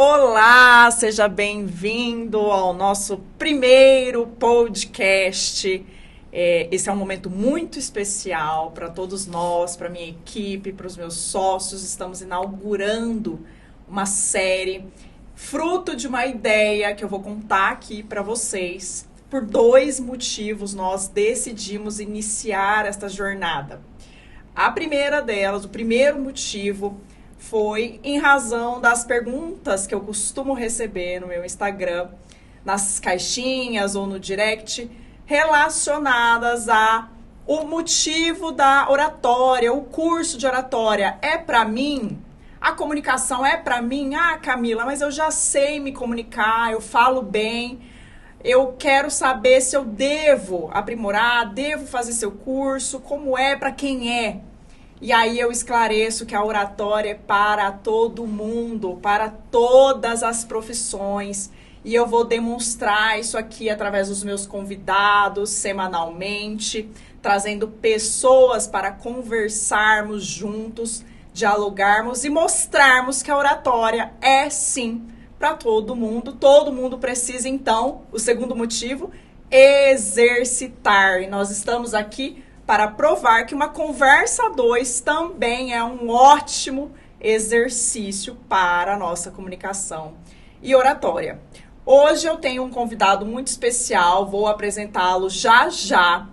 Olá, seja bem-vindo ao nosso primeiro podcast. Esse é um momento muito especial para todos nós, para minha equipe, para os meus sócios. Estamos inaugurando uma série fruto de uma ideia que eu vou contar aqui para vocês. Por 2 motivos nós decidimos iniciar esta jornada. A primeira delas, o primeiro motivo, foi em razão das perguntas que eu costumo receber no meu Instagram, nas caixinhas ou no direct, relacionadas ao motivo da oratória, o curso de oratória é para mim? A comunicação é para mim? Ah, Camila, mas eu já sei me comunicar, eu falo bem, eu quero saber se eu devo aprimorar, devo fazer seu curso, como é, para quem é? E aí eu esclareço que a oratória é para todo mundo, para todas as profissões. E eu vou demonstrar isso aqui através dos meus convidados, semanalmente, trazendo pessoas para conversarmos juntos, dialogarmos e mostrarmos que a oratória é sim para todo mundo. Todo mundo precisa, então, o segundo motivo, exercitar. E nós estamos aqui para provar que uma conversa a 2 também é um ótimo exercício para a nossa comunicação e oratória. Hoje eu tenho um convidado muito especial, vou apresentá-lo já já,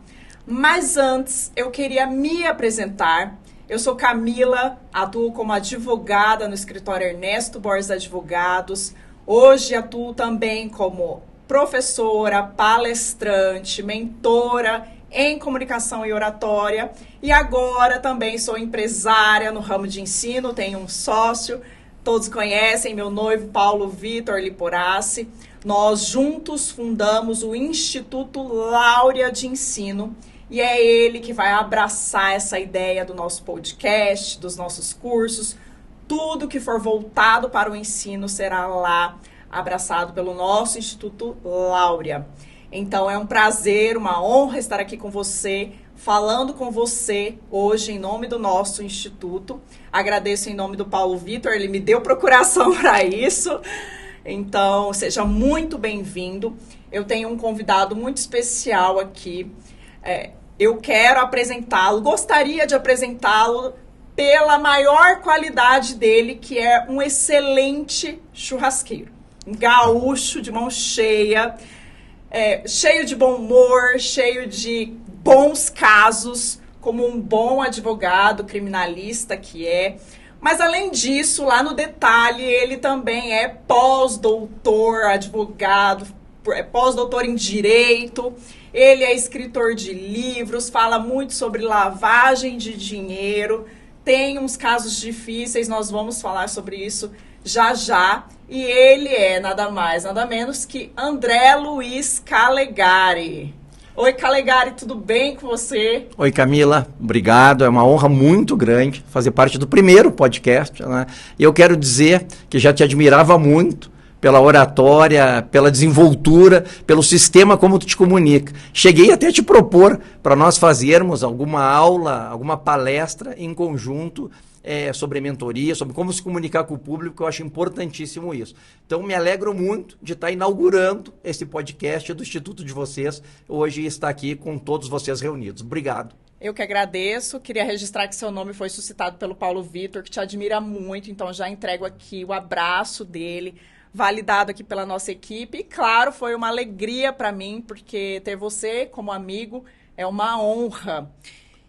mas antes eu queria me apresentar. Eu sou Camila, atuo como advogada no escritório Ernesto Borges Advogados. Hoje atuo também como professora, palestrante, mentora em comunicação e oratória, e agora também sou empresária no ramo de ensino, tenho um sócio, todos conhecem, meu noivo Paulo Vitor Liporassi. Nós juntos fundamos o Instituto Laurea de Ensino, e é ele que vai abraçar essa ideia do nosso podcast, dos nossos cursos. Tudo que for voltado para o ensino será lá abraçado pelo nosso Instituto Laurea. Então é um prazer, uma honra estar aqui com você, falando com você hoje em nome do nosso instituto. Agradeço em nome do Paulo Vitor, ele me deu procuração para isso. Então seja muito bem-vindo. Eu tenho um convidado muito especial aqui. Eu quero apresentá-lo, gostaria de apresentá-lo pela maior qualidade dele, que é um excelente churrasqueiro. Um gaúcho de mão cheia. Cheio de bom humor, cheio de bons casos, como um bom advogado criminalista que é. Mas, além disso, lá no detalhe, ele também é pós-doutor, advogado, pós-doutor em Direito. Ele é escritor de livros, fala muito sobre lavagem de dinheiro. Tem uns casos difíceis, nós vamos falar sobre isso já já. E ele é nada mais, nada menos que André Luiz Calegari. Oi, Calegari, tudo bem com você? Oi, Camila, obrigado. É uma honra muito grande fazer parte do primeiro podcast, né? E eu quero dizer que já te admirava muito pela oratória, pela desenvoltura, pelo sistema como tu te comunica. Cheguei até a te propor para nós fazermos alguma aula, alguma palestra em conjunto sobre mentoria, sobre como se comunicar com o público, que eu acho importantíssimo isso. Então, me alegro muito de estar inaugurando esse podcast do Instituto de vocês, hoje está aqui com todos vocês reunidos. Obrigado. Eu que agradeço, queria registrar que seu nome foi suscitado pelo Paulo Vitor, que te admira muito, então já entrego aqui o abraço dele, validado aqui pela nossa equipe. E, claro, foi uma alegria para mim, porque ter você como amigo é uma honra.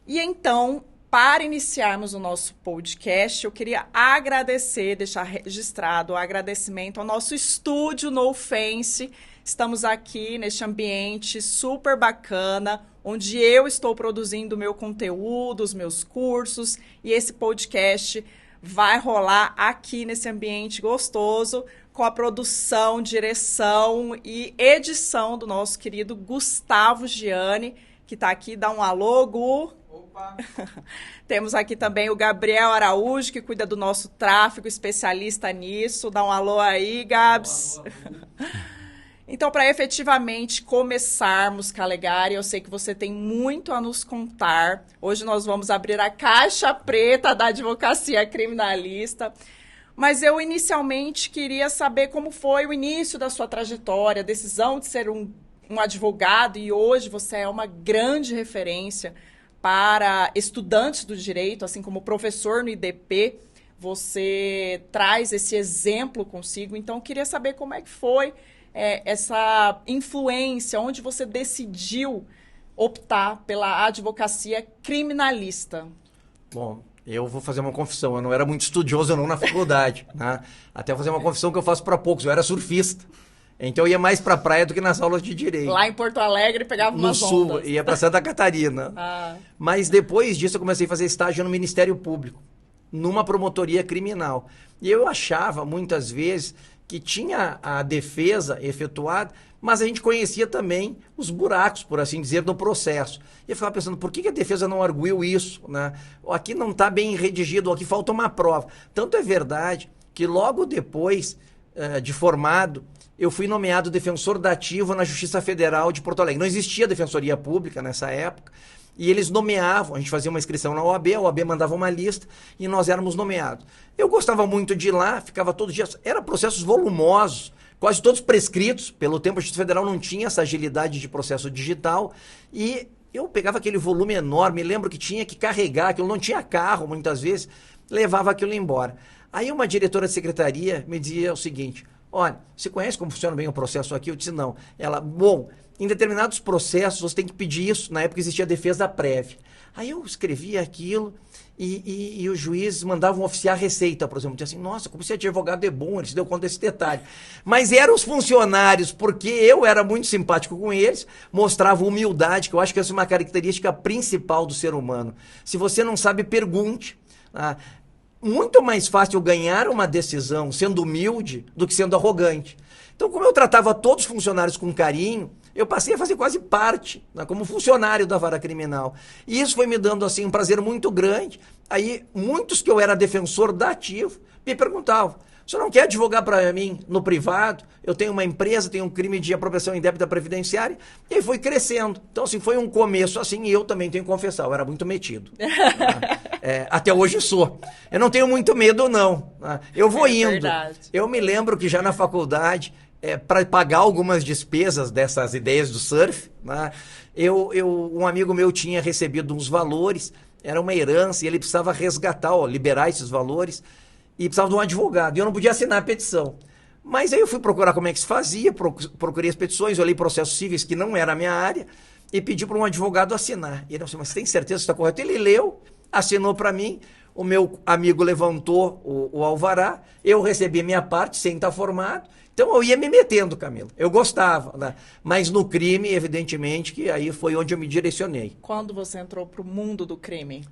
E então, para iniciarmos o nosso podcast, eu queria agradecer, deixar registrado o agradecimento ao nosso estúdio No Offense. Estamos aqui neste ambiente super bacana, onde eu estou produzindo o meu conteúdo, os meus cursos, e esse podcast vai rolar aqui nesse ambiente gostoso, com a produção, direção e edição do nosso querido Gustavo Gianni, que está aqui. Dá um alô, Gu. Opa! Temos aqui também o Gabriel Araújo, que cuida do nosso tráfego, especialista nisso. Dá um alô aí, Gabs. Alô. Então, para efetivamente começarmos, Calegari, eu sei que você tem muito a nos contar. Hoje nós vamos abrir a caixa preta da advocacia criminalista. Mas eu inicialmente queria saber como foi o início da sua trajetória, a decisão de ser um advogado, e hoje você é uma grande referência para estudantes do direito, assim como professor no IDP, você traz esse exemplo consigo. Então, eu queria saber como é que foi essa influência, onde você decidiu optar pela advocacia criminalista. Bom, eu vou fazer uma confissão, eu não era muito estudioso não na faculdade, né? Até fazer uma confissão que eu faço para poucos, eu era surfista. Então eu ia mais para a praia do que nas aulas de direito. Lá em Porto Alegre pegava umas ondas. No sul, ia para Santa Catarina. Mas depois disso eu comecei a fazer estágio no Ministério Público, numa promotoria criminal. E eu achava muitas vezes que tinha a defesa efetuada, mas a gente conhecia também os buracos, por assim dizer, do processo. E eu ficava pensando, por que a defesa não arguiu isso, né? Aqui não está bem redigido, aqui falta uma prova. Tanto é verdade que logo depois de formado, eu fui nomeado defensor dativo na Justiça Federal de Porto Alegre. Não existia defensoria pública nessa época, e eles nomeavam, a gente fazia uma inscrição na OAB, a OAB mandava uma lista e nós éramos nomeados. Eu gostava muito de ir lá, ficava todos os dias, eram processos volumosos, quase todos prescritos, pelo tempo a Justiça Federal não tinha essa agilidade de processo digital, e eu pegava aquele volume enorme, lembro que tinha que carregar, aquilo não tinha carro muitas vezes, levava aquilo embora. Aí uma diretora de secretaria me dizia o seguinte, olha, você conhece como funciona bem o processo aqui? Eu disse, não. Ela, bom, em determinados processos você tem que pedir isso. Na época existia a defesa prévia. Aí eu escrevia aquilo e os juízes mandavam oficiar a receita, por exemplo. Dizia assim, nossa, como esse advogado é bom, ele se deu conta desse detalhe. Mas eram os funcionários, porque eu era muito simpático com eles, mostrava humildade, que eu acho que essa é uma característica principal do ser humano. Se você não sabe, pergunte. Muito mais fácil ganhar uma decisão sendo humilde do que sendo arrogante. Então, como eu tratava todos os funcionários com carinho, eu passei a fazer quase parte, né, como funcionário da vara criminal. E isso foi me dando assim, um prazer muito grande. Aí, muitos que eu era defensor dativo me perguntavam, você não quer advogar para mim no privado? Eu tenho uma empresa, tenho um crime de apropriação indébita previdenciária. E aí foi crescendo. Então, assim, foi um começo assim, e eu também tenho que confessar, eu era muito metido. Até hoje sou. Eu não tenho muito medo, não. Eu vou indo. Verdade. Eu me lembro que já na faculdade, para pagar algumas despesas dessas ideias do surf, né, um amigo meu tinha recebido uns valores, era uma herança, e ele precisava resgatar, liberar esses valores, e precisava de um advogado, e eu não podia assinar a petição. Mas aí eu fui procurar como é que se fazia, procurei as petições, olhei processos cíveis, que não era a minha área, e pedi para um advogado assinar. E ele disse, mas você tem certeza que está correto? Ele leu, assinou para mim, o meu amigo levantou o alvará, eu recebi minha parte sem estar formado, então eu ia me metendo, Camila. Eu gostava, né? Mas no crime, evidentemente, que aí foi onde eu me direcionei. Quando você entrou para o mundo do crime?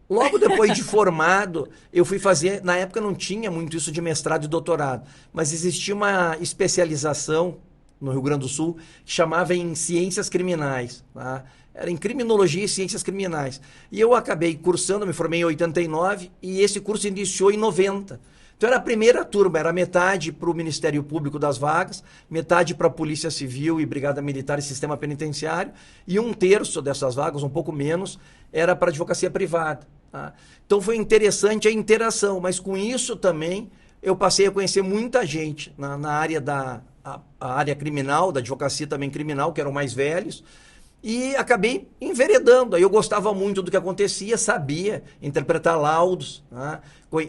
Logo depois de formado, eu fui fazer, na época não tinha muito isso de mestrado e doutorado, mas existia uma especialização no Rio Grande do Sul que chamava em ciências criminais, tá? Era em criminologia e ciências criminais. E eu acabei cursando, me formei em 89 e esse curso iniciou em 90. Então era a primeira turma, era metade para o Ministério Público das vagas, metade para a Polícia Civil e Brigada Militar e Sistema Penitenciário, e um terço dessas vagas, um pouco menos, era para advocacia privada. Tá? Então foi interessante a interação, mas com isso também eu passei a conhecer muita gente na área a área criminal, da advocacia também criminal, que eram mais velhos, e acabei enveredando. Aí eu gostava muito do que acontecia, sabia interpretar laudos, né?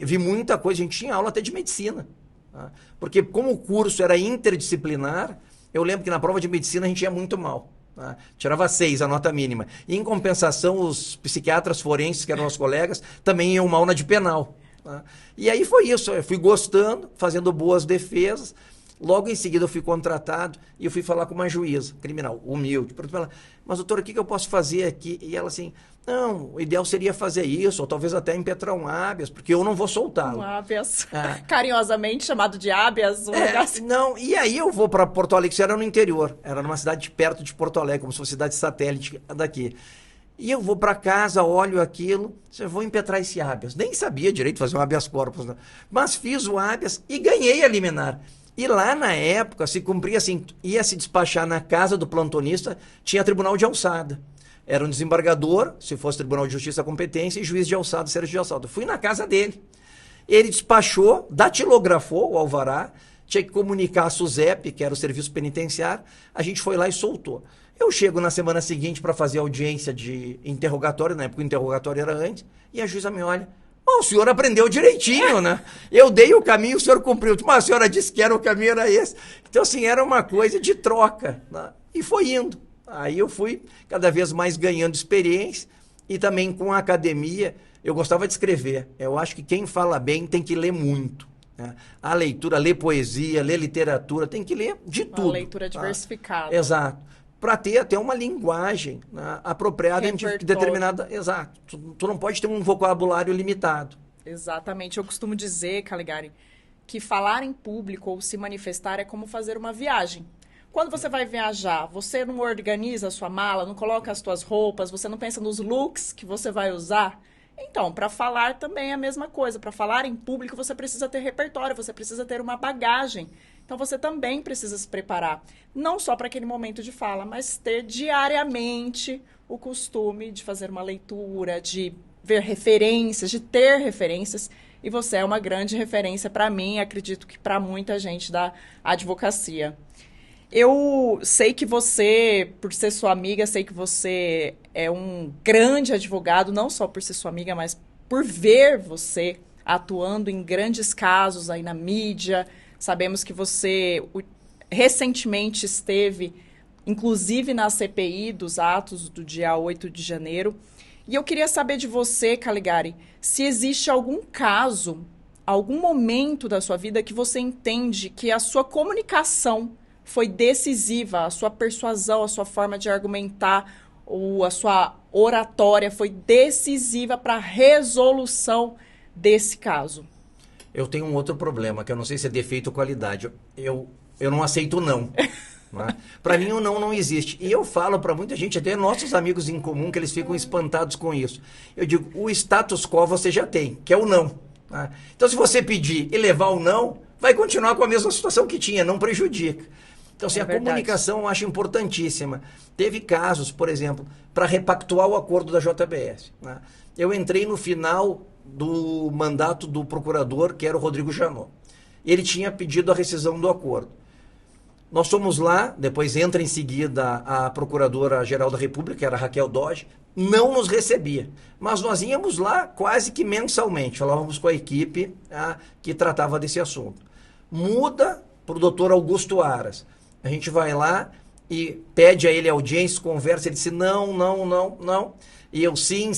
Vi muita coisa, a gente tinha aula até de medicina, né? Porque como o curso era interdisciplinar, eu lembro que na prova de medicina a gente ia muito mal, né? Tirava 6, a nota mínima. E em compensação, os psiquiatras forenses, que eram nossos colegas, também iam mal na de penal, né? E aí foi isso, eu fui gostando, fazendo boas defesas. Logo em seguida eu fui contratado e eu fui falar com uma juíza criminal, humilde. Ela, mas doutora, o que eu posso fazer aqui? E ela assim, não, o ideal seria fazer isso, ou talvez até impetrar um habeas, porque eu não vou soltá-lo. Um habeas, carinhosamente chamado de habeas. Não, e aí eu vou para Porto Alegre, isso era no interior, era numa cidade perto de Porto Alegre, como se fosse cidade satélite daqui. E eu vou para casa, olho aquilo, vou impetrar esse habeas. Nem sabia direito fazer um habeas corpus, né? Mas fiz o habeas e ganhei a liminar. E lá na época se cumpria assim, ia se despachar na casa do plantonista, tinha tribunal de alçada. Era um desembargador, se fosse tribunal de justiça competência, e juiz de alçada, sérgio de alçada. Fui na casa dele. Ele despachou, datilografou o alvará, tinha que comunicar a SUSEP, que era o serviço penitenciário, a gente foi lá e soltou. Eu chego na semana seguinte para fazer audiência de interrogatório, na época o interrogatório era antes, e a juíza me olha, o senhor aprendeu direitinho, né? Eu dei o caminho, o senhor cumpriu. Mas a senhora disse que era o caminho, era esse. Então, assim, era uma coisa de troca, né? E foi indo. Aí eu fui cada vez mais ganhando experiência e também com a academia, eu gostava de escrever. Eu acho que quem fala bem tem que ler muito. A leitura, ler poesia, ler literatura, tem que ler de tudo. Uma leitura diversificada. Exato. Para ter até uma linguagem, né, apropriada em determinada... Exato. Tu não pode ter um vocabulário limitado. Exatamente. Eu costumo dizer, Caligari, que falar em público ou se manifestar é como fazer uma viagem. Quando você vai viajar, você não organiza a sua mala, não coloca as suas roupas, você não pensa nos looks que você vai usar... Então, para falar também é a mesma coisa. Para falar em público, você precisa ter repertório, você precisa ter uma bagagem. Então, você também precisa se preparar. Não só para aquele momento de fala, mas ter diariamente o costume de fazer uma leitura, de ver referências, de ter referências. E você é uma grande referência para mim, acredito que para muita gente da advocacia. Eu sei que você, por ser sua amiga, sei que você é um grande advogado, não só por ser sua amiga, mas por ver você atuando em grandes casos aí na mídia. Sabemos que você recentemente esteve, inclusive, na CPI dos atos do dia 8 de janeiro. E eu queria saber de você, Caligari, se existe algum caso, algum momento da sua vida que você entende que a sua comunicação foi decisiva, a sua persuasão, a sua forma de argumentar, ou a sua oratória foi decisiva para a resolução desse caso. Eu tenho um outro problema, que eu não sei se é defeito ou qualidade. Eu não aceito não. Né? Para mim o não existe. E eu falo para muita gente, até nossos amigos em comum, que eles ficam espantados com isso. Eu digo, o status quo você já tem, que é o não. Né? Então se você pedir e levar o não, vai continuar com a mesma situação que tinha, não prejudica. Então, assim, a comunicação eu acho importantíssima. Teve casos, por exemplo, para repactuar o acordo da JBS. Né? Eu entrei no final do mandato do procurador, que era o Rodrigo Janot. Ele tinha pedido a rescisão do acordo. Nós fomos lá, depois entra em seguida a Procuradora-Geral da República, que era a Raquel Dodge, não nos recebia. Mas nós íamos lá quase que mensalmente, falávamos com a equipe que tratava desse assunto. Muda para o doutor Augusto Aras. A gente vai lá e pede a ele audiência, conversa, ele disse não. E eu sim.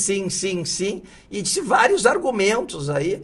E disse vários argumentos aí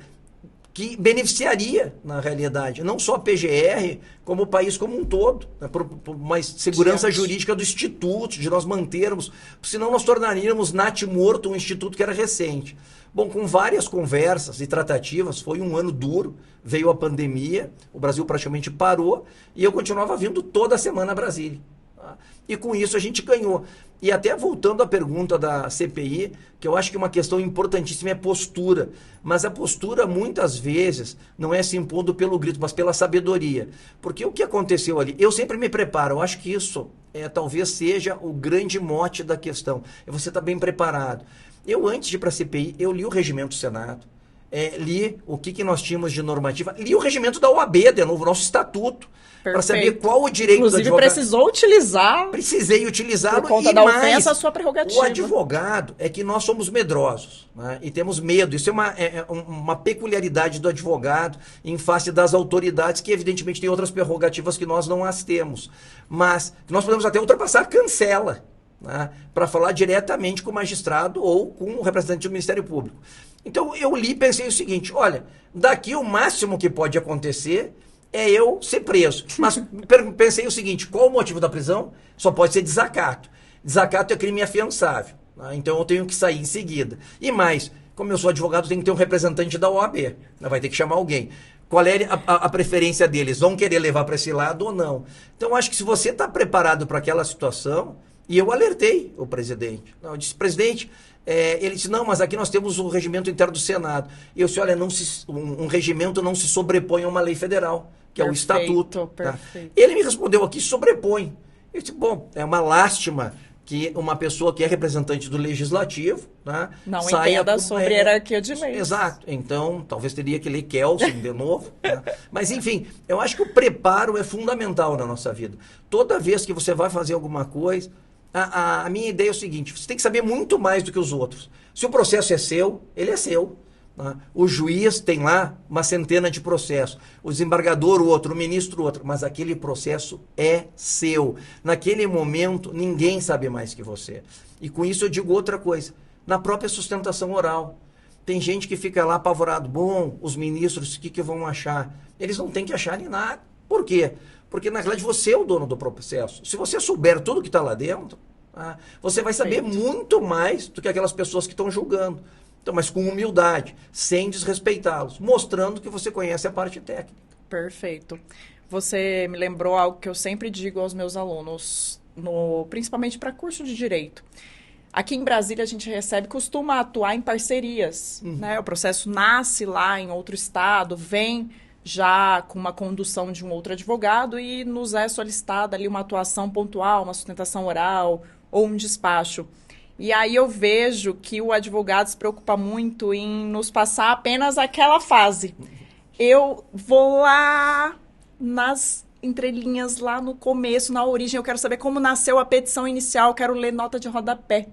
que beneficiaria, na realidade, não só a PGR, como o país como um todo, né, por mais segurança jurídica do Instituto, de nós mantermos, senão nós tornaríamos natimorto um instituto que era recente. Bom, com várias conversas e tratativas, foi um ano duro, veio a pandemia, o Brasil praticamente parou, e eu continuava vindo toda semana a Brasília. Tá? E com isso a gente ganhou. E até voltando à pergunta da CPI, que eu acho que uma questão importantíssima é postura. Mas a postura, muitas vezes, não é se impondo pelo grito, mas pela sabedoria. Porque o que aconteceu ali? Eu sempre me preparo, eu acho que isso talvez seja o grande mote da questão. É você estar bem preparado. Eu, antes de ir para a CPI, eu li o regimento do Senado, li o que nós tínhamos de normativa, li o regimento da OAB, de novo, nosso estatuto, para saber qual o direito do advogado. Precisou utilizar. Precisei utilizá-lo. Por conta da ofensa, a sua prerrogativa. O advogado é que nós somos medrosos, né? E temos medo. Isso é uma peculiaridade do advogado em face das autoridades, que evidentemente têm outras prerrogativas que nós não as temos. Mas nós podemos até ultrapassar a cancela, né, para falar diretamente com o magistrado ou com o representante do Ministério Público. Então eu li e pensei o seguinte, olha, daqui o máximo que pode acontecer é eu ser preso. Mas pensei o seguinte, qual o motivo da prisão? Só pode ser desacato. Desacato é crime afiançável, né? Então eu tenho que sair em seguida. E mais, como eu sou advogado, tem que ter um representante da OAB, né? Vai ter que chamar alguém. Qual é a preferência deles? Vão querer levar para esse lado ou não? Então acho que se você está preparado para aquela situação, e eu alertei o presidente. Eu disse, presidente, ele disse, não, mas aqui nós temos o regimento interno do Senado. E eu disse, olha, um regimento não se sobrepõe a uma lei federal, que é o estatuto. Perfeito. Tá? Ele me respondeu aqui, sobrepõe. Eu disse, bom, é uma lástima que uma pessoa que é representante do legislativo, né, não entenda sobre hierarquia de leis. Exato. Então, talvez teria que ler Kelsen de novo. Né? Mas, enfim, eu acho que o preparo é fundamental na nossa vida. Toda vez que você vai fazer alguma coisa, a minha ideia é o seguinte, você tem que saber muito mais do que os outros. Se o processo é seu, ele é seu. O juiz tem lá uma centena de processos, o desembargador outro, o ministro outro, mas aquele processo é seu. Naquele momento, ninguém sabe mais que você. E com isso eu digo outra coisa, na própria sustentação oral. Tem gente que fica lá apavorado, bom, os ministros, o que vão achar? Eles não têm que achar nem nada. Por quê? Porque, na realidade, você é o dono do processo. Se você souber tudo que está lá dentro, você vai saber muito mais do que aquelas pessoas que estão julgando. Então, mas com humildade, sem desrespeitá-los, mostrando que você conhece a parte técnica. Perfeito. Você me lembrou algo que eu sempre digo aos meus alunos, principalmente para curso de Direito. Aqui em Brasília, a gente costuma atuar em parcerias. Né? O processo nasce lá em outro estado, vem já com uma condução de um outro advogado e nos é solicitada ali uma atuação pontual, uma sustentação oral ou um despacho. E aí eu vejo que o advogado se preocupa muito em nos passar apenas aquela fase. Eu vou lá nas entrelinhas, lá no começo, na origem, eu quero saber como nasceu a petição inicial, eu quero ler nota de rodapé.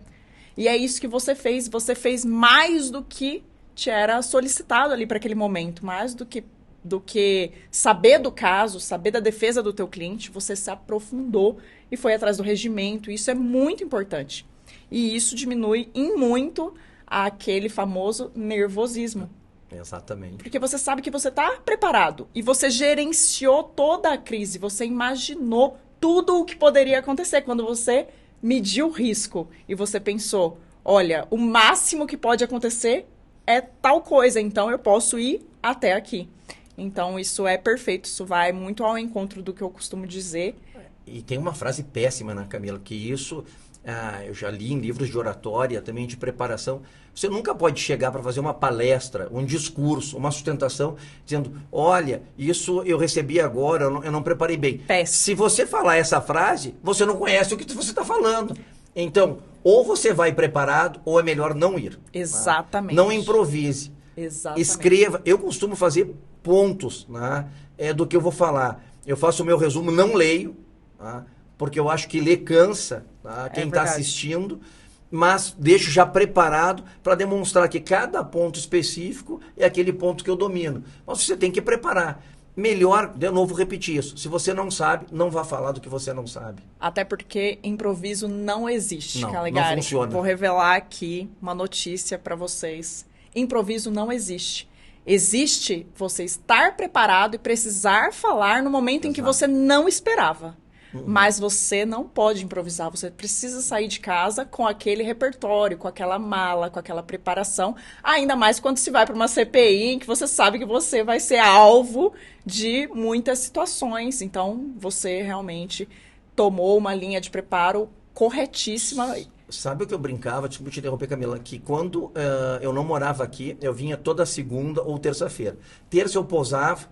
E é isso que você fez mais do que te era solicitado ali para aquele momento, mais do que saber do caso, saber da defesa do teu cliente, você se aprofundou e foi atrás do regimento, isso é muito importante. E isso diminui em muito aquele famoso nervosismo. Exatamente. Porque você sabe que você está preparado. E você gerenciou toda a crise. Você imaginou tudo o que poderia acontecer quando você mediu o risco. E você pensou, olha, o máximo que pode acontecer é tal coisa. Então, eu posso ir até aqui. Então, isso é perfeito. Isso vai muito ao encontro do que eu costumo dizer. E tem uma frase péssima, né, Camila? Que isso... eu já li em livros de oratória, também de preparação. Você nunca pode chegar para fazer uma palestra, um discurso, uma sustentação, dizendo, olha, isso eu recebi agora, eu não preparei bem. Péssimo. Se você falar essa frase, você não conhece o que você está falando. Então, ou você vai preparado, ou é melhor não ir. Exatamente. Não improvise. Exatamente. Escreva. Eu costumo fazer pontos, né, do que eu vou falar. Eu faço o meu resumo, não leio, porque eu acho que ler cansa, quem está assistindo, mas deixo já preparado para demonstrar que cada ponto específico é aquele ponto que eu domino. Mas você tem que preparar. Melhor, de novo, repetir isso. Se você não sabe, não vá falar do que você não sabe. Até porque improviso não existe, Calegari. Não funciona. Vou revelar aqui uma notícia para vocês. Improviso não existe. Existe você estar preparado e precisar falar no momento em que você não esperava. Mas você não pode improvisar, você precisa sair de casa com aquele repertório, com aquela mala, com aquela preparação, ainda mais quando se vai para uma CPI em que você sabe que você vai ser alvo de muitas situações. Então, você realmente tomou uma linha de preparo corretíssima. Sabe o que eu brincava, desculpa te interromper, Camila, que quando eu não morava aqui, eu vinha toda segunda ou terça-feira. Terça eu pousava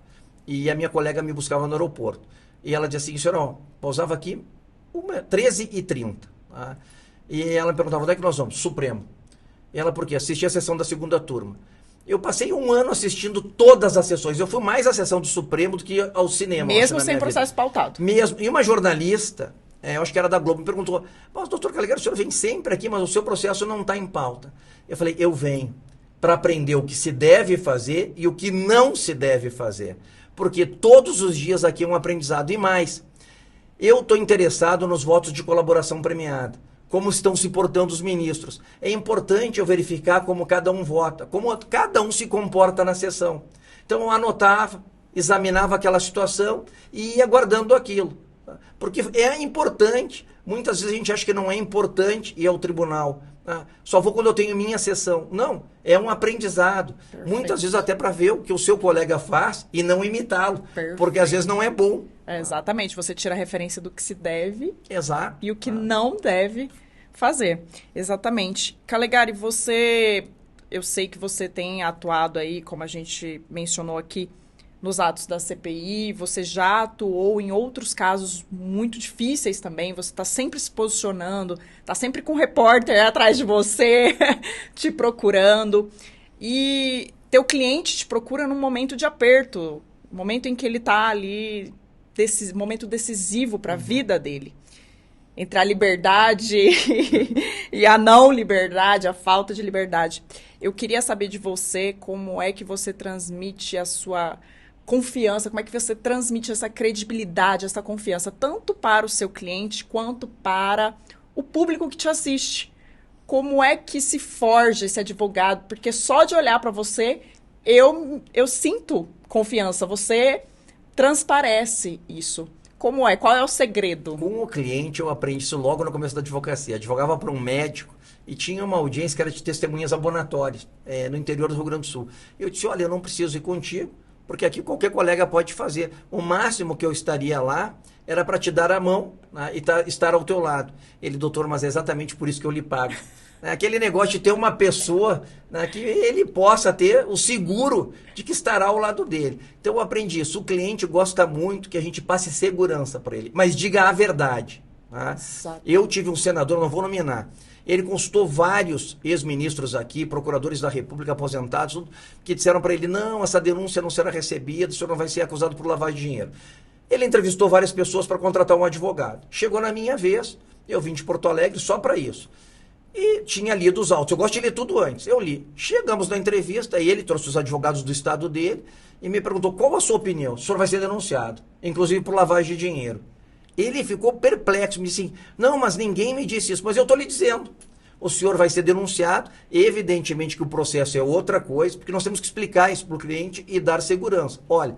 e a minha colega me buscava no aeroporto. E ela dizia assim, senhor, pousava aqui 13h30. Tá? E ela me perguntava, onde é que nós vamos? Supremo. E ela, por quê? Assistia a sessão da segunda turma. Eu passei 1 ano assistindo todas as sessões. Eu fui mais à sessão do Supremo do que ao cinema. Mesmo sem processo pautado. Mesmo. E uma jornalista, eu acho que era da Globo, me perguntou, mas doutor Calegari, o senhor vem sempre aqui, mas o seu processo não está em pauta. Eu falei, eu venho para aprender o que se deve fazer e o que não se deve fazer. Porque todos os dias aqui é um aprendizado. E mais, eu estou interessado nos votos de colaboração premiada. Como estão se portando os ministros. É importante eu verificar como cada um vota, como cada um se comporta na sessão. Então eu anotava, examinava aquela situação e ia guardando aquilo. Porque é importante. Muitas vezes a gente acha que não é importante ir ao tribunal. Só vou quando eu tenho minha sessão. Não, é um aprendizado. Perfeito. Muitas vezes até para ver o que o seu colega faz e não imitá-lo. Porque às vezes não é bom. Exatamente, você tira a referência do que se deve. Exato. E o que não deve fazer. Exatamente. Calegari, eu sei que você tem atuado aí, como a gente mencionou aqui, nos atos da CPI, você já atuou em outros casos muito difíceis também, você está sempre se posicionando, está sempre com um repórter atrás de você, te procurando. E teu cliente te procura num momento de aperto, momento em que ele está ali, momento decisivo para a vida dele. Entre a liberdade e a não liberdade, a falta de liberdade. Eu queria saber de você como é que você transmite a sua confiança, como é que você transmite essa credibilidade, essa confiança, tanto para o seu cliente quanto para o público que te assiste. Como é que se forja esse advogado? Porque só de olhar para você, eu sinto confiança, você transparece isso. Como é? Qual é o segredo? Com o cliente, eu aprendi isso logo no começo da advocacia. Advogava para um médico e tinha uma audiência que era de testemunhas abonatórias, no interior do Rio Grande do Sul. Eu disse, olha, eu não preciso ir contigo, porque aqui qualquer colega pode fazer. O máximo que eu estaria lá era para te dar a mão, né, e estar ao teu lado. Ele, doutor, mas é exatamente por isso que eu lhe pago. Aquele negócio de ter uma pessoa, né, que ele possa ter o seguro de que estará ao lado dele. Então eu aprendi isso. O cliente gosta muito que a gente passe segurança para ele, mas diga a verdade. Tá? Eu tive um senador, não vou nominar, ele consultou vários ex-ministros aqui, procuradores da República aposentados, que disseram para ele, não, essa denúncia não será recebida, o senhor não vai ser acusado por lavagem de dinheiro. Ele entrevistou várias pessoas para contratar um advogado. Chegou na minha vez, eu vim de Porto Alegre só para isso. E tinha lido os autos. Eu gosto de ler tudo antes. Eu li. Chegamos na entrevista, e ele trouxe os advogados do estado dele e me perguntou, qual a sua opinião? O senhor vai ser denunciado, inclusive por lavagem de dinheiro. Ele ficou perplexo, me disse assim, não, mas ninguém me disse isso, mas eu estou lhe dizendo. O senhor vai ser denunciado, evidentemente que o processo é outra coisa, porque nós temos que explicar isso para o cliente e dar segurança. Olha,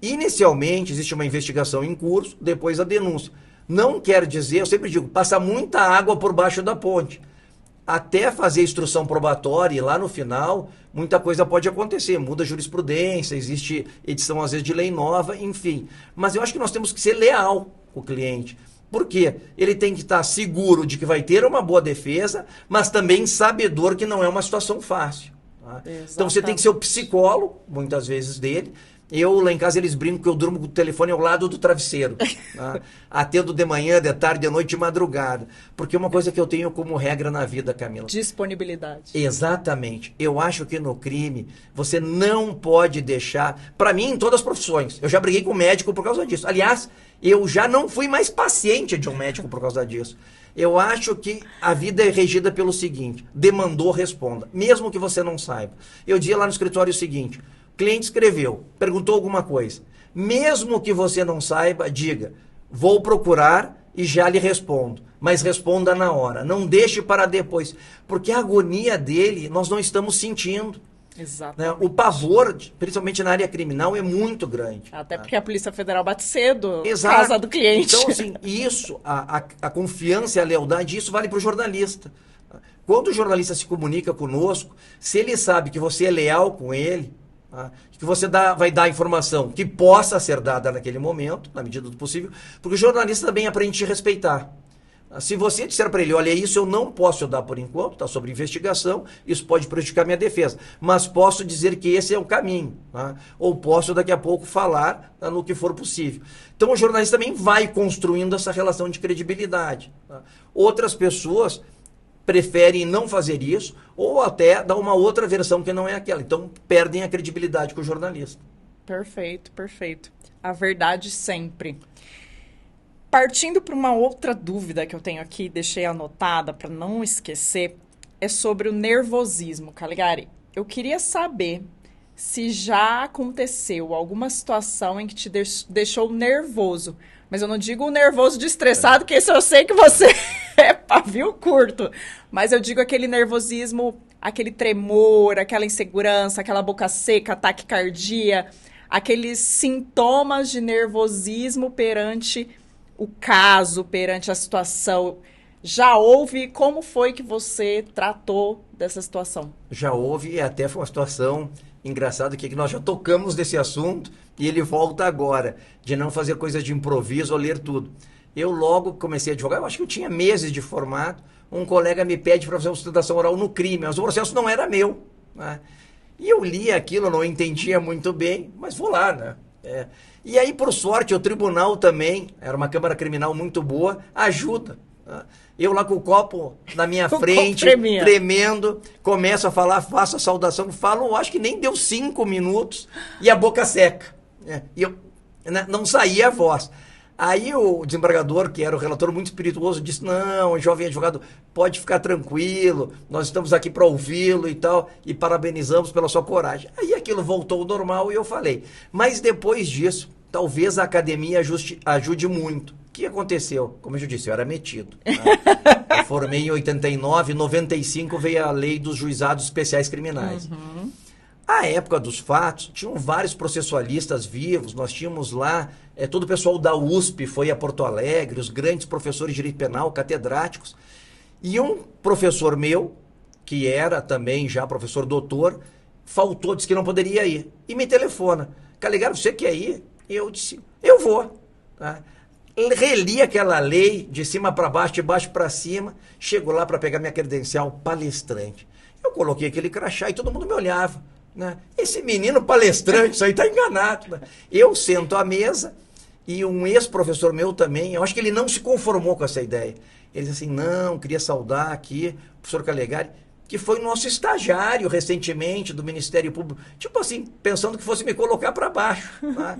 inicialmente existe uma investigação em curso, depois a denúncia. Não quer dizer, eu sempre digo, passa muita água por baixo da ponte. Até fazer instrução probatória e lá no final, muita coisa pode acontecer. Muda a jurisprudência, existe edição às vezes de lei nova, enfim. Mas eu acho que nós temos que ser leal com o cliente. Por quê? Ele tem que estar seguro de que vai ter uma boa defesa, mas também sabedor que não é uma situação fácil. Tá? Então você tem que ser o psicólogo, muitas vezes, dele. Eu, lá em casa, eles brincam que eu durmo com o telefone ao lado do travesseiro. Tá? Atendo de manhã, de tarde, de noite, de madrugada. Porque é uma coisa que eu tenho como regra na vida, Camila. Disponibilidade. Exatamente. Eu acho que no crime, você não pode deixar... Para mim, em todas as profissões. Eu já briguei com médico por causa disso. Aliás, eu já não fui mais paciente de um médico por causa disso. Eu acho que a vida é regida pelo seguinte. Demandou, responda. Mesmo que você não saiba. Eu dizia lá no escritório o seguinte... Cliente escreveu, perguntou alguma coisa. Mesmo que você não saiba, diga, vou procurar e já lhe respondo. Mas responda na hora, não deixe para depois. Porque a agonia dele nós não estamos sentindo. Exatamente. Né? O pavor, principalmente na área criminal, é muito grande. Até porque a Polícia Federal bate cedo na Exato. casa do cliente. Então, assim, isso, a confiança e a lealdade, isso vale para o jornalista. Quando o jornalista se comunica conosco, se ele sabe que você é leal com ele, que você vai dar a informação que possa ser dada naquele momento, na medida do possível, porque o jornalista também aprende a te respeitar. Se você disser para ele, olha, isso eu não posso dar por enquanto, está sob investigação, isso pode prejudicar minha defesa, mas posso dizer que esse é o caminho, tá? Ou posso daqui a pouco falar no que for possível. Então o jornalista também vai construindo essa relação de credibilidade. Tá? Outras pessoas preferem não fazer isso, ou até dar uma outra versão que não é aquela. Então, perdem a credibilidade com o jornalista. Perfeito, perfeito. A verdade sempre. Partindo para uma outra dúvida que eu tenho aqui, deixei anotada para não esquecer, é sobre o nervosismo. Caligari, eu queria saber se já aconteceu alguma situação em que te deixou nervoso. Mas eu não digo o nervoso de estressado, que esse eu sei que você é pavio curto. Mas eu digo aquele nervosismo, aquele tremor, aquela insegurança, aquela boca seca, taquicardia, aqueles sintomas de nervosismo perante o caso, perante a situação. Já houve? Como foi que você tratou dessa situação? Já houve, e até foi uma situação engraçada que nós já tocamos desse assunto e ele volta agora, de não fazer coisas de improviso ou ler tudo. Eu logo comecei a advogar, eu acho que eu tinha meses de formato, um colega me pede para fazer uma sustentação oral no crime, mas o processo não era meu. Né? E eu li aquilo, não entendia muito bem, mas vou lá, né? E aí, por sorte, o tribunal também, era uma Câmara Criminal muito boa, ajuda. Tá? Eu lá com o copo na minha frente, tremendo, começo a falar, faço a saudação, falo, acho que nem deu 5 minutos, e a boca seca. E eu não saía a voz. Aí o desembargador, que era o relator muito espirituoso, disse, não, jovem advogado, pode ficar tranquilo, nós estamos aqui para ouvi-lo e tal, e parabenizamos pela sua coragem. Aí aquilo voltou ao normal e eu falei. Mas depois disso, talvez a academia ajude muito. O que aconteceu? Como eu já disse, eu era metido. Né? Eu formei em 89, em 95 veio a lei dos juizados especiais criminais. Uhum. À época dos fatos, tinham vários processualistas vivos, nós tínhamos lá, todo o pessoal da USP foi a Porto Alegre, os grandes professores de direito penal, catedráticos, e um professor meu, que era também já professor doutor, faltou, disse que não poderia ir, e me telefona, Calegari, você quer ir? E eu disse, eu vou. Tá? Reli aquela lei, de cima para baixo, de baixo para cima, chego lá para pegar minha credencial palestrante. Eu coloquei aquele crachá e todo mundo me olhava. Né? Esse menino palestrante, isso aí está enganado. Né? Eu sento à mesa e um ex-professor meu também, eu acho que ele não se conformou com essa ideia. Ele disse assim, não, queria saudar aqui o professor Calegari, que foi nosso estagiário recentemente do Ministério Público, tipo assim, pensando que fosse me colocar para baixo. Tá?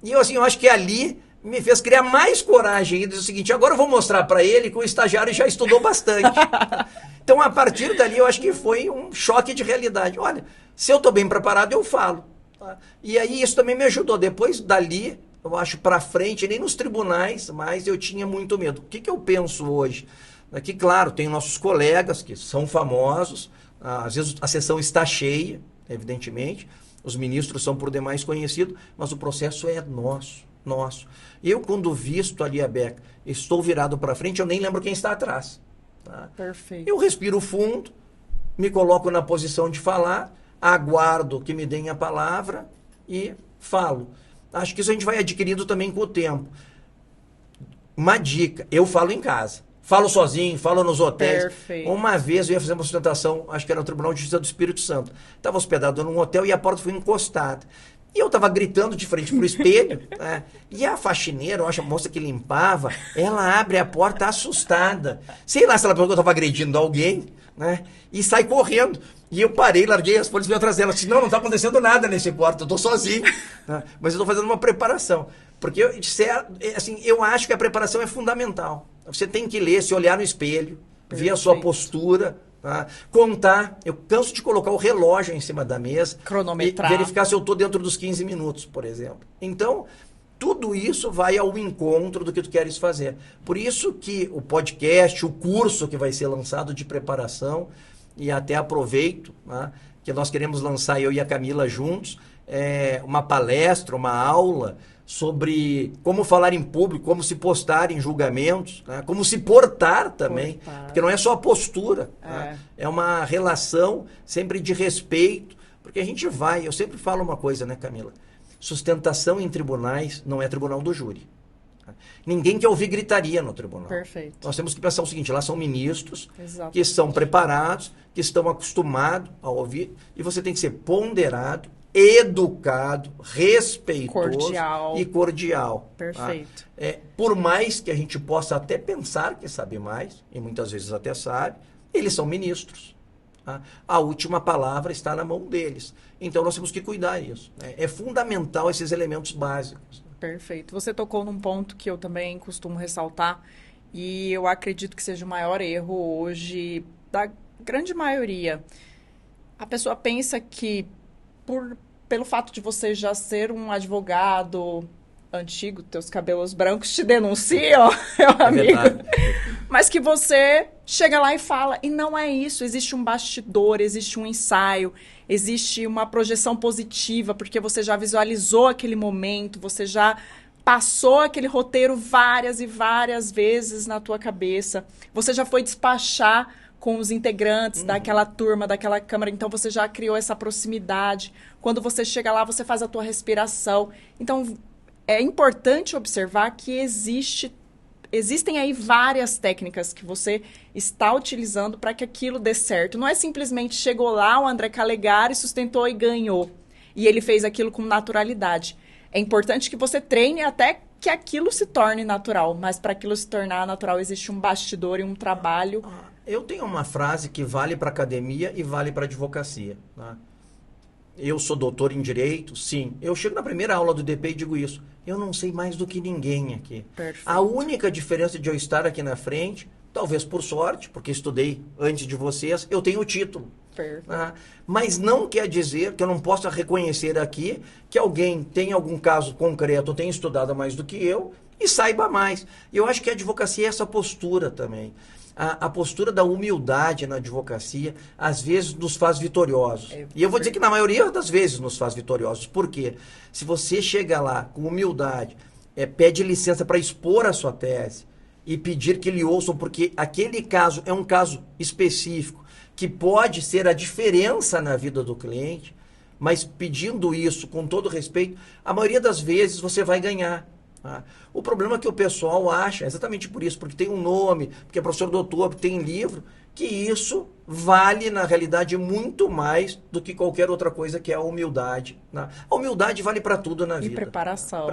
E eu assim, eu acho que ali me fez criar mais coragem e dizer o seguinte, agora eu vou mostrar para ele que o estagiário já estudou bastante. Então, a partir dali, eu acho que foi um choque de realidade. Olha, se eu estou bem preparado, eu falo. Tá? E aí, isso também me ajudou. Depois dali, eu acho, para frente, nem nos tribunais, mas eu tinha muito medo. O que eu penso hoje? Que, claro, tem nossos colegas que são famosos, às vezes a sessão está cheia, evidentemente, os ministros são por demais conhecidos, mas o processo é nosso. Eu, quando visto ali a beca, estou virado para frente, eu nem lembro quem está atrás. Tá? Perfeito. Eu respiro fundo, me coloco na posição de falar, aguardo que me deem a palavra e falo. Acho que isso a gente vai adquirindo também com o tempo. Uma dica, eu falo em casa. Falo sozinho, falo nos hotéis. Perfeito. Uma vez eu ia fazer uma sustentação, acho que era no Tribunal de Justiça do Espírito Santo. Estava hospedado num hotel e a porta foi encostada. E eu estava gritando de frente pro espelho, né? E a faxineira, eu acho, a moça que limpava, ela abre a porta assustada. Sei lá se ela pensou que eu estava agredindo alguém, né? E sai correndo. E eu parei, larguei as folhas e veio atrás dela. Disse, não está acontecendo nada nesse quarto, eu estou sozinho. Né? Mas eu estou fazendo uma preparação. Porque eu acho que a preparação é fundamental. Você tem que ler, se olhar no espelho, ver a sua postura, tá? Contar. Eu canso de colocar o relógio em cima da mesa. Cronometrar. E verificar se eu estou dentro dos 15 minutos, por exemplo. Então, tudo isso vai ao encontro do que tu queres fazer. Por isso que o podcast, o curso que vai ser lançado de preparação, e até aproveito, né, que nós queremos lançar, eu e a Camila juntos, uma palestra, uma aula sobre como falar em público, como se postar em julgamentos, né? Como se portar também, porque não é só a postura, né? É uma relação sempre de respeito, porque a gente vai, eu sempre falo uma coisa, né, Camila? Sustentação em tribunais não é tribunal do júri. Ninguém quer ouvir gritaria no tribunal. Perfeito. Nós temos que pensar o seguinte, lá são ministros, Exato, que estão preparados, que estão acostumados a ouvir, e você tem que ser ponderado, educado, respeitoso e cordial. Perfeito. Tá? Por mais que a gente possa até pensar que sabe mais, e muitas vezes até sabe, eles são ministros. Tá? A última palavra está na mão deles. Então nós temos que cuidar disso. Né? É fundamental esses elementos básicos. Perfeito. Você tocou num ponto que eu também costumo ressaltar, e eu acredito que seja o maior erro hoje da grande maioria. A pessoa pensa que pelo fato de você já ser um advogado antigo, teus cabelos brancos te denunciam, meu amigo. Mas que você chega lá e fala, e não é isso. Existe um bastidor, existe um ensaio, existe uma projeção positiva, porque você já visualizou aquele momento, você já passou aquele roteiro várias e várias vezes na tua cabeça. Você já foi despachar com os integrantes daquela turma, daquela câmara, então você já criou essa proximidade. Quando você chega lá, você faz a tua respiração. Então, é importante observar que existe existem aí várias técnicas que você está utilizando para que aquilo dê certo. Não é simplesmente chegou lá o André Calegari, sustentou e ganhou. E ele fez aquilo com naturalidade. É importante que você treine até que aquilo se torne natural. Mas para aquilo se tornar natural, existe um bastidor e um trabalho. Eu tenho uma frase que vale para academia e vale para advocacia. Tá? Eu sou doutor em Direito, sim. Eu chego na primeira aula do DP e digo isso. Eu não sei mais do que ninguém aqui. Perfeito. A única diferença de eu estar aqui na frente, talvez por sorte, porque estudei antes de vocês, eu tenho o título. Perfeito. Mas não quer dizer que eu não possa reconhecer aqui que alguém tem algum caso concreto, tenha estudado mais do que eu e saiba mais. E eu acho que a advocacia é essa postura também. A postura da humildade na advocacia, às vezes, nos faz vitoriosos. E eu vou dizer que na maioria das vezes nos faz vitoriosos. Por quê? Se você chega lá com humildade, pede licença para expor a sua tese e pedir que lhe ouçam, porque aquele caso é um caso específico, que pode ser a diferença na vida do cliente, mas pedindo isso com todo respeito, a maioria das vezes você vai ganhar. Tá? O problema é que o pessoal acha, exatamente por isso, porque tem um nome, porque é professor doutor, porque tem livro, que isso vale, na realidade, muito mais do que qualquer outra coisa, que é a humildade. Né? A humildade vale para tudo na vida. E preparação.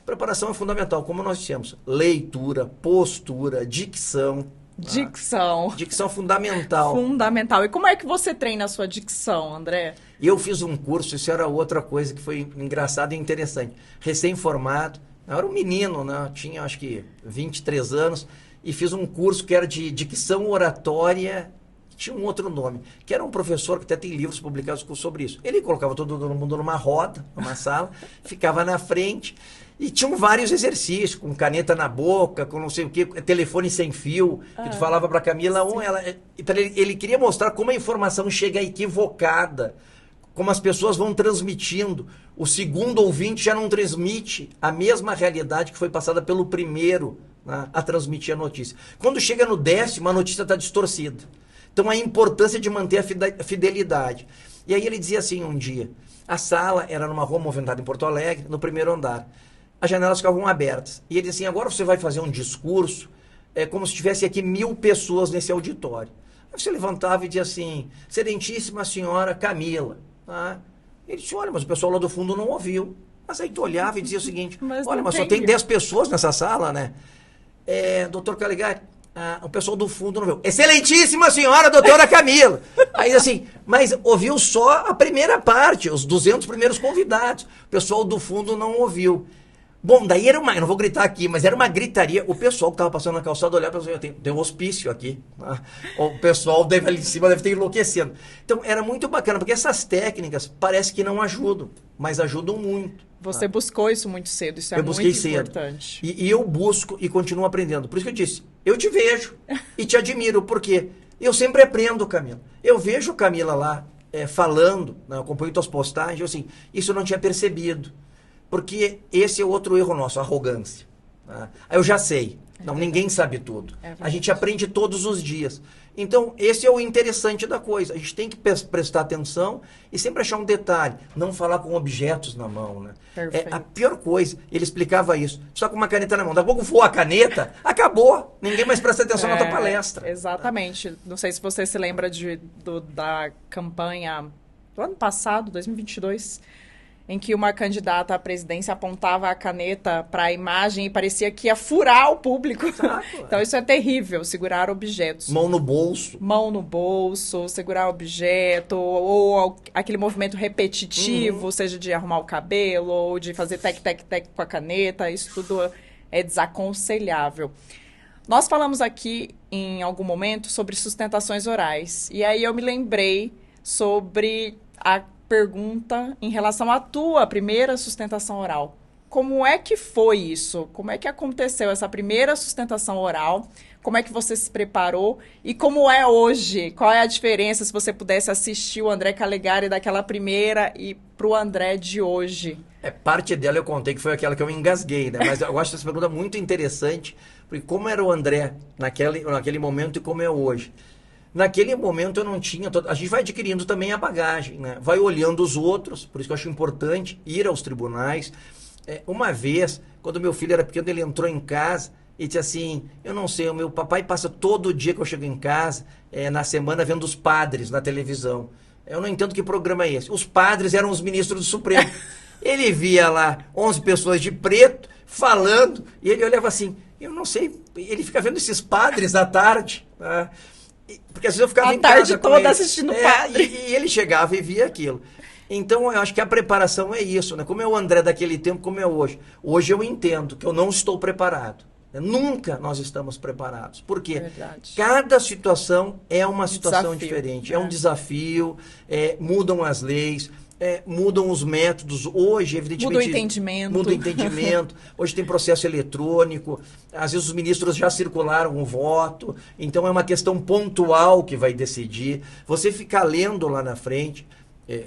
Preparação é fundamental, como nós dissemos. Leitura, postura, dicção. Dicção. Dicção fundamental. Fundamental. E como é que você treina a sua dicção, André? Eu fiz um curso, isso era outra coisa que foi engraçado e interessante. Recém-formado, eu era um menino, né? Eu tinha acho que 23 anos, e fiz um curso que era de dicção oratória, tinha um outro nome, que era um professor que até tem livros publicados sobre isso. Ele colocava todo mundo numa roda, numa sala, ficava na frente, e tinham vários exercícios, com caneta na boca, com não sei o que, telefone sem fio, que tu falava para Camila, ele queria mostrar como a informação chega equivocada, como as pessoas vão transmitindo. O segundo ouvinte já não transmite a mesma realidade que foi passada pelo primeiro, né, a transmitir a notícia. Quando chega no 10º, a notícia está distorcida. Então, a importância de manter a fidelidade. E aí ele dizia assim um dia, a sala era numa rua movimentada em Porto Alegre, no primeiro andar. As janelas ficavam abertas. E ele dizia assim, agora você vai fazer um discurso, como se tivesse aqui 1000 pessoas nesse auditório. Aí você levantava e dizia assim, excelentíssima senhora Camila. Tá? Ele disse, olha, mas o pessoal lá do fundo não ouviu. Mas aí tu olhava e dizia o seguinte, olha, mas só tem 10 pessoas nessa sala, né? Doutor Calegari, o pessoal do fundo não viu. Excelentíssima senhora doutora Camila. Aí assim, mas ouviu só a primeira parte, os 200 primeiros convidados. O pessoal do fundo não ouviu. Bom, daí era eu não vou gritar aqui, mas era uma gritaria. O pessoal que estava passando na calçada olhava e pensava, tem um hospício aqui. Tá? O pessoal ali em cima deve ter enlouquecendo. Então, era muito bacana, porque essas técnicas parece que não ajudam, mas ajudam muito. Você buscou isso muito cedo, isso é muito importante. E eu busco e continuo aprendendo. Por isso que eu disse, eu te vejo e te admiro, porque eu sempre aprendo, Camila. Eu vejo Camila lá falando, né, eu acompanho tuas postagens, eu assim, isso eu não tinha percebido. Porque esse é outro erro nosso, a arrogância. Tá? Aí eu já sei. Não, ninguém sabe tudo. A gente aprende todos os dias. Então, esse é o interessante da coisa. A gente tem que prestar atenção e sempre achar um detalhe. Não falar com objetos na mão. Né? A pior coisa, ele explicava isso. Só com uma caneta na mão. Daqui a pouco voa a caneta, acabou. Ninguém mais presta atenção na tua palestra. Exatamente. Tá? Não sei se você se lembra da campanha do ano passado, 2022, em que uma candidata à presidência apontava a caneta para a imagem e parecia que ia furar o público. Então, isso é terrível, segurar objetos. Mão no bolso. Mão no bolso, segurar objeto, ou aquele movimento repetitivo, seja de arrumar o cabelo, ou de fazer tec-tec-tec com a caneta, isso tudo é desaconselhável. Nós falamos aqui, em algum momento, sobre sustentações orais. E aí eu me lembrei sobre a pergunta em relação à tua primeira sustentação oral. Como é que foi isso? Como é que aconteceu essa primeira sustentação oral? Como é que você se preparou? E como é hoje? Qual é a diferença se você pudesse assistir o André Calegari daquela primeira e para o André de hoje? Parte dela eu contei que foi aquela que eu engasguei, né? Mas eu acho essa pergunta muito interessante, porque como era o André naquele momento e como é hoje. Naquele momento eu não tinha... A gente vai adquirindo também a bagagem, né? Vai olhando os outros, por isso que eu acho importante ir aos tribunais. Uma vez, quando meu filho era pequeno, ele entrou em casa e disse assim, eu não sei, o meu papai passa todo dia que eu chego em casa, na semana, vendo os padres na televisão. Eu não entendo que programa é esse. Os padres eram os ministros do Supremo. Ele via lá 11 pessoas de preto falando, e ele olhava assim, eu não sei, ele fica vendo esses padres à tarde, tá? Porque às vezes eu ficava em casa a tarde toda ele, assistindo padre. E ele chegava e via aquilo. Então, eu acho que a preparação é isso, né? Como é o André daquele tempo, como é hoje. Hoje eu entendo que eu não estou preparado. Nunca nós estamos preparados. Por quê? Verdade. Cada situação é uma situação Desafio, diferente. É um desafio, mudam as leis, mudam os métodos. Hoje, evidentemente... Muda o entendimento. Muda o entendimento. Hoje tem processo eletrônico. Às vezes os ministros já circularam o voto. Então, é uma questão pontual que vai decidir. Você ficar lendo lá na frente...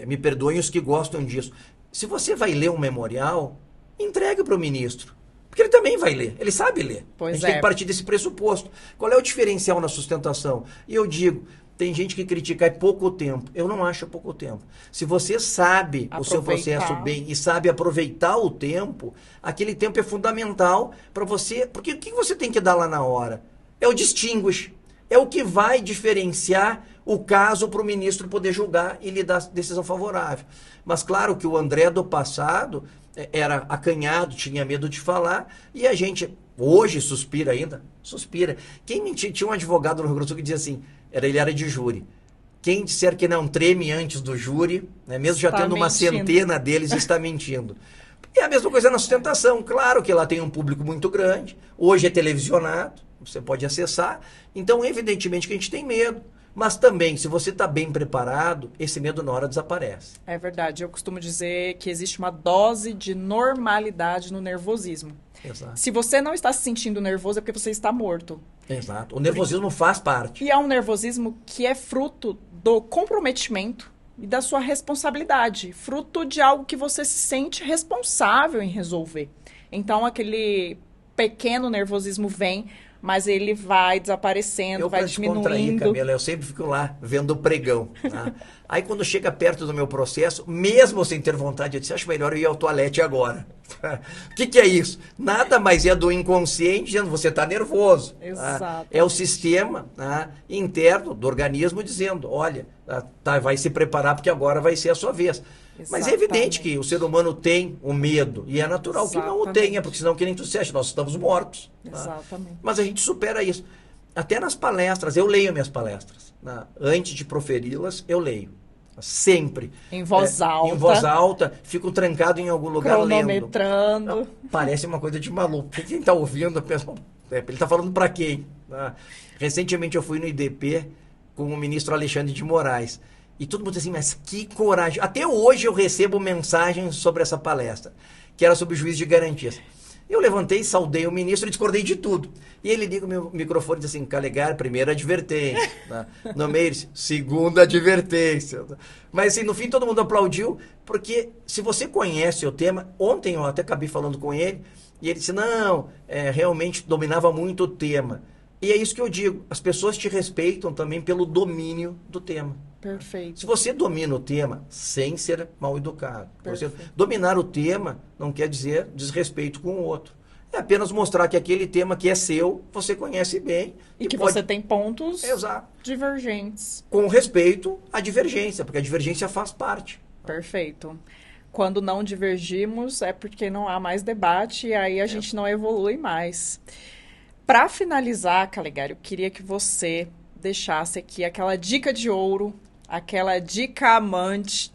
me perdoem os que gostam disso. Se você vai ler um memorial, entregue para o ministro. Porque ele também vai ler. Ele sabe ler. Pois a gente tem que partir desse pressuposto. Qual é o diferencial na sustentação? E eu digo, tem gente que critica, é pouco tempo. Eu não acho pouco tempo. Se você sabe o seu processo bem e sabe aproveitar o tempo, aquele tempo é fundamental para você. Porque o que você tem que dar lá na hora? É o distinguish. É o que vai diferenciar o caso para o ministro poder julgar e lhe dar decisão favorável. Mas claro que o André do passado era acanhado, tinha medo de falar, e a gente hoje suspira ainda, suspira. Quem mentia, tinha um advogado no Rio Grande do Sul que dizia assim, ele era de júri. Quem disser que não treme antes do júri, né, mesmo já tendo uma centena deles, está mentindo. E a mesma coisa na sustentação. Claro que lá tem um público muito grande, hoje é televisionado, você pode acessar, então evidentemente que a gente tem medo. Mas também, se você está bem preparado, esse medo na hora desaparece. É verdade. Eu costumo dizer que existe uma dose de normalidade no nervosismo. Exato. Se você não está se sentindo nervoso, é porque você está morto. Exato. O nervosismo faz parte. E é um nervosismo que é fruto do comprometimento e da sua responsabilidade. Fruto de algo que você se sente responsável em resolver. Então, aquele pequeno nervosismo vem... mas ele vai desaparecendo, vai diminuindo. Camila, eu sempre fico lá vendo o pregão. Tá? Aí quando chega perto do meu processo, mesmo sem ter vontade, eu disse, acho melhor eu ir ao toalete agora. O que é isso? Nada mais é do inconsciente dizendo, você está nervoso. Exato. É o sistema interno do organismo dizendo, olha, vai se preparar porque agora vai ser a sua vez. Exatamente. Mas é evidente que o ser humano tem o medo, e é natural Exatamente. Que não o tenha, porque senão, que nem tu disseste, nós estamos mortos. Exatamente. Tá? Mas a gente supera isso. Até nas palestras, eu leio minhas palestras. Antes de proferi-las, eu leio. Sempre. Em voz alta. Em voz alta, fico trancado em algum lugar lendo. Cronometrando. Parece uma coisa de maluco. Quem está ouvindo, pensa, ele está falando para quem? Recentemente eu fui no IDP com o ministro Alexandre de Moraes. E todo mundo diz assim, mas que coragem. Até hoje eu recebo mensagens sobre essa palestra, que era sobre o juiz de garantias. Eu levantei, saudei o ministro e discordei de tudo. E ele liga o meu microfone e diz assim, Calegari, primeira advertência. No Meires, segunda advertência. Mas assim, no fim todo mundo aplaudiu, porque se você conhece o tema, ontem eu até acabei falando com ele, e ele disse, não, realmente dominava muito o tema. E é isso que eu digo, as pessoas te respeitam também pelo domínio do tema. Perfeito. Se você domina o tema sem ser mal educado. Você dominar o tema não quer dizer desrespeito com o outro. É apenas mostrar que aquele tema que é seu, você conhece bem. E que você tem pontos Exato. Divergentes. Com respeito à divergência, porque a divergência faz parte. Perfeito. Quando não divergimos é porque não há mais debate e aí a gente não evolui mais. Para finalizar, Calegari, eu queria que você deixasse aqui aquela dica de ouro, aquela dicamante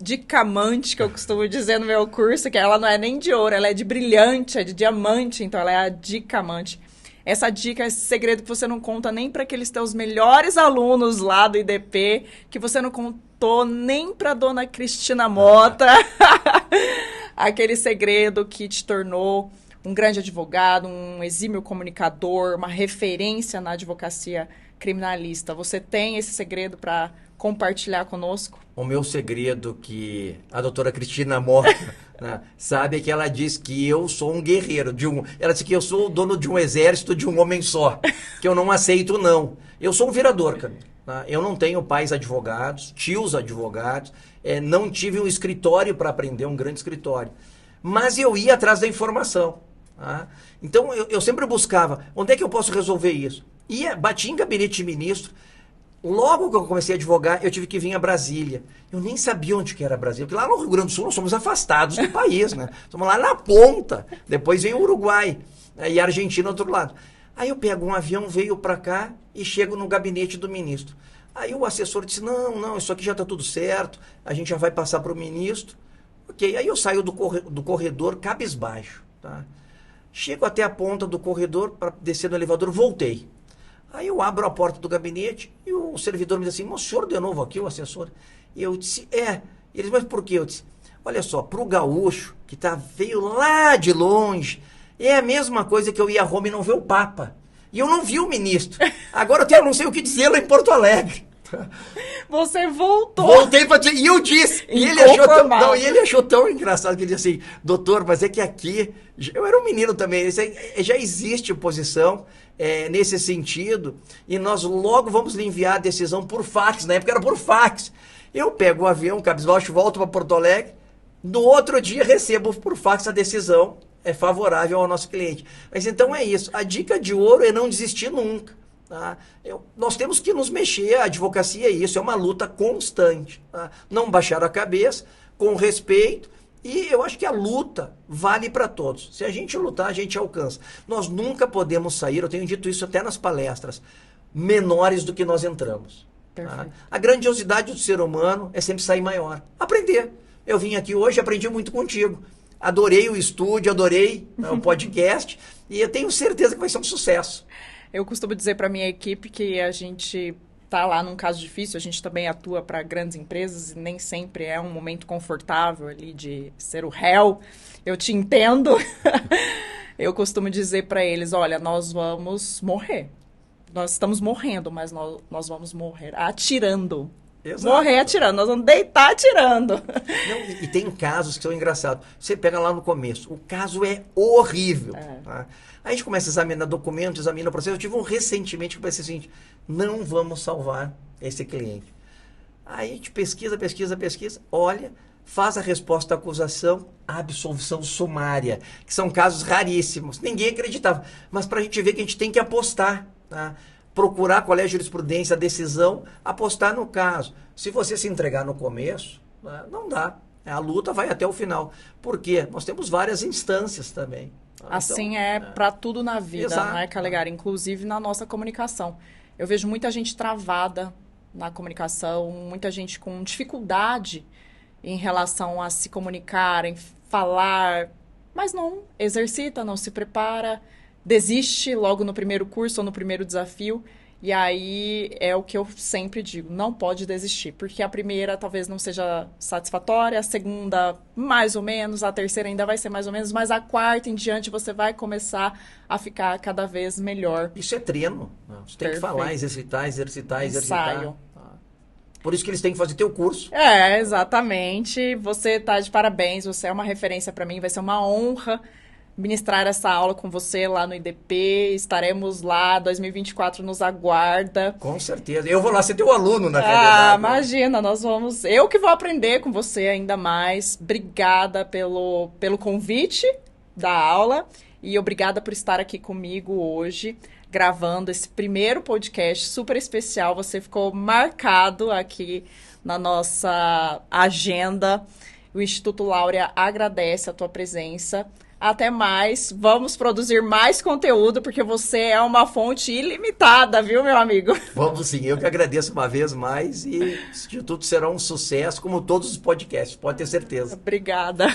que eu costumo dizer no meu curso, que ela não é nem de ouro, ela é de brilhante, é de diamante, então ela é a dicamante. Essa dica, esse segredo que você não conta nem para aqueles teus melhores alunos lá do IDP, que você não contou nem para dona Cristina Mota, aquele segredo que te tornou um grande advogado, um exímio comunicador, uma referência na advocacia criminalista. Você tem esse segredo para compartilhar conosco? O meu segredo que a doutora Cristina Mota sabe é que ela diz que eu sou um guerreiro. Ela diz que eu sou o dono de um exército de um homem só, que eu não aceito não. Eu sou um virador, Camila. Eu não tenho pais advogados, tios advogados, não tive um escritório para aprender, um grande escritório. Mas eu ia atrás da informação. Tá? Então, eu sempre buscava, onde é que eu posso resolver isso? Bati em gabinete de ministro. Logo que eu comecei a advogar, eu tive que vir a Brasília. Eu nem sabia onde que era Brasília, porque lá no Rio Grande do Sul nós somos afastados do país, né? Somos lá na ponta. Depois vem o Uruguai, né? E a Argentina do outro lado. Aí eu pego um avião, veio para cá e chego no gabinete do ministro. Aí o assessor disse, não, isso aqui já está tudo certo, a gente já vai passar para o ministro. Ok, aí eu saio do corredor cabisbaixo, tá? Chego até a ponta do corredor para descer no elevador, voltei. Aí eu abro a porta do gabinete e o servidor me diz assim, mas o senhor de novo aqui, o assessor? E eu disse, é. E ele disse, mas por quê? Eu disse, olha só, para o gaúcho, que veio lá de longe, é a mesma coisa que eu ir a Roma e não ver o Papa. E eu não vi o ministro. Agora eu não sei o que dizer lá em Porto Alegre. Você voltou. Voltei para dizer, e eu disse. E ele achou tão engraçado que ele disse assim, doutor, mas é que aqui, eu era um menino também, já existe oposição nesse sentido, e nós logo vamos lhe enviar a decisão por fax, na época era por fax. Eu pego o avião, cabisbaixo, volto para Porto Alegre, no outro dia recebo por fax a decisão favorável ao nosso cliente. Mas então é isso, a dica de ouro é não desistir nunca. Tá? Nós temos que nos mexer, a advocacia é isso, é uma luta constante. Tá? Não baixar a cabeça, com respeito, e eu acho que a luta vale para todos. Se a gente lutar, a gente alcança. Nós nunca podemos sair, eu tenho dito isso até nas palestras, menores do que nós entramos. Tá? A grandiosidade do ser humano é sempre sair maior. Aprender. Eu vim aqui hoje, aprendi muito contigo. Adorei o estúdio, adorei o podcast, e eu tenho certeza que vai ser um sucesso. Eu costumo dizer para minha equipe que a gente está lá num caso difícil, a gente também atua para grandes empresas e nem sempre é um momento confortável ali de ser o réu. Eu te entendo. Eu costumo dizer para eles, olha, nós vamos morrer. Nós estamos morrendo, mas nós vamos morrer atirando. Exato. Morrer atirando, nós vamos deitar atirando. Não, e tem casos que são engraçados. Você pega lá no começo, o caso é horrível. Tá? Aí a gente começa a examinar documento, examina o processo. Eu tive um recentemente que pensei assim, não vamos salvar esse cliente. Aí a gente pesquisa, olha, faz a resposta à acusação, a absolvição sumária, que são casos raríssimos. Ninguém acreditava. Mas para a gente ver que a gente tem que apostar, tá? Procurar qual é a jurisprudência, a decisão, apostar no caso. Se você se entregar no começo, né, não dá. A luta vai até o final. Por quê? Nós temos várias instâncias também. Assim então, para tudo na vida, exato. Não é, Calegari? Inclusive na nossa comunicação. Eu vejo muita gente travada na comunicação, muita gente com dificuldade em relação a se comunicar, em falar, mas não exercita, não se prepara, desiste logo no primeiro curso ou no primeiro desafio. E aí é o que eu sempre digo, não pode desistir, porque a primeira talvez não seja satisfatória, a segunda mais ou menos, a terceira ainda vai ser mais ou menos, mas a quarta em diante você vai começar a ficar cada vez melhor. Isso é treino, você tem que falar, exercitar. Ensaio. Por isso que eles têm que fazer teu curso. Exatamente, você tá de parabéns, você é uma referência para mim, vai ser uma honra ministrar essa aula com você lá no IDP, estaremos lá, 2024 nos aguarda. Com certeza, eu vou lá ser teu aluno na realidade. Imagina, nós vamos, eu que vou aprender com você ainda mais. Obrigada pelo convite da aula e obrigada por estar aqui comigo hoje, gravando esse primeiro podcast super especial. Você ficou marcado aqui na nossa agenda. O Instituto Laurea agradece a tua presença. Até mais, vamos produzir mais conteúdo, porque você é uma fonte ilimitada, viu, meu amigo? Vamos sim, eu que agradeço uma vez mais e o Instituto será um sucesso, como todos os podcasts, pode ter certeza. Obrigada.